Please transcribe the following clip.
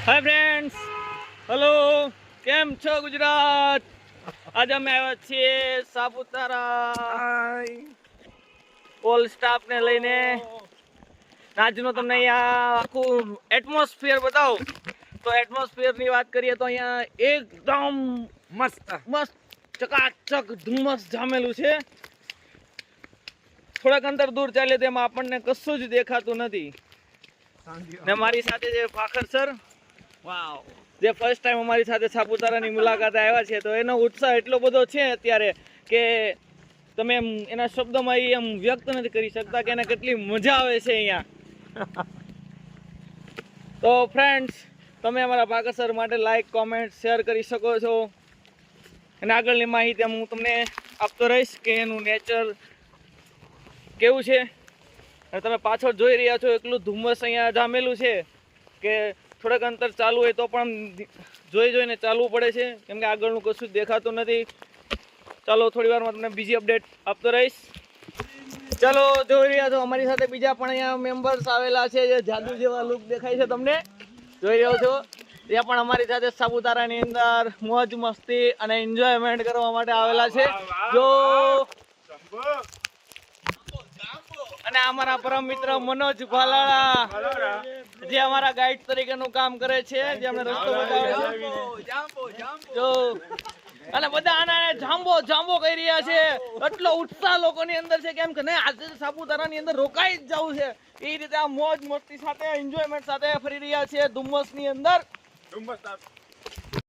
Hi friends, hello, કેમ છો ગુજરાત? આજે અમે આવ્યા છીએ સાપુતારા ઓલ સ્ટાફને લઈને. આજનો તમને અહીંયા આખું એટમોસ્ફિયર બતાવું તો એટમોસ્ફિયરની વાત કરીએ તો અહીંયા એકદમ મસ્ત ચકાચક ધુમ્મસ જામેલું છે. થોડાક અંતર દૂર ચાલે તેમાં આપણને કશું જ દેખાતું નથી. ને મારી સાથે જે ફાખર સર, વાવ, જે ફર્સ્ટ ટાઈમ અમારી સાથે સાપુતારાની મુલાકાતે આવ્યા છે, તો એનો ઉત્સાહ એટલો બધો છે અત્યારે કે તમે એમ એના શબ્દોમાં એમ વ્યક્ત નથી કરી શકતા કે એને કેટલી મજા આવે છે અહીંયા. તો ફ્રેન્ડ્સ, તમે અમારા ફાખર સર માટે લાઈક, કોમેન્ટ, શેર કરી શકો છો. અને આગળની માહિતી હું તમને આપતો રહીશ કે એનું નેચર કેવું છે. અને તમે પાછળ જોઈ રહ્યા છો એટલું ધુમ્મસ અહીંયા જામેલું છે કે થોડાક અંતર ચાલવું હોય તો પણ જોઈને ચાલવું પડે છે, કેમ કે આગળનું કશું જ દેખાતું નથી. ચાલો થોડી વારમાં તમને બીજી અપડેટ આપતો રહીશ. ચાલો, જોઈ રહ્યા છો અમારી સાથે બીજા પણ અહીંયા મેમ્બર્સ આવેલા છે, જે જાદુ જેવા લુક દેખાય છે તમને, જોઈ રહ્યો છો. ત્યાં પણ અમારી સાથે સાપુતારાની અંદર મોજ મસ્તી અને એન્જોયમેન્ટ કરવા માટે આવેલા છે. જો અને અમારા પરમ મિત્ર મનોજ ભાલાળા, જે અમારા ગાઈડ તરીકેનું કામ કરે છે, જે અમને રસ્તો બતાવે છે. જો અને બધા આને જાંબો કહી રહ્યા છે. એટલો ઉત્સાહ લોકોની અંદર છે કેમ કે નહીં, આજે સાપુતારાની અંદર રોકાઈ જ જવું છે. એ રીતે આ મોજ મસ્તી સાથે એન્જોયમેન્ટ સાથે ફરી રહ્યા છે ધુમ્મસની અંદર.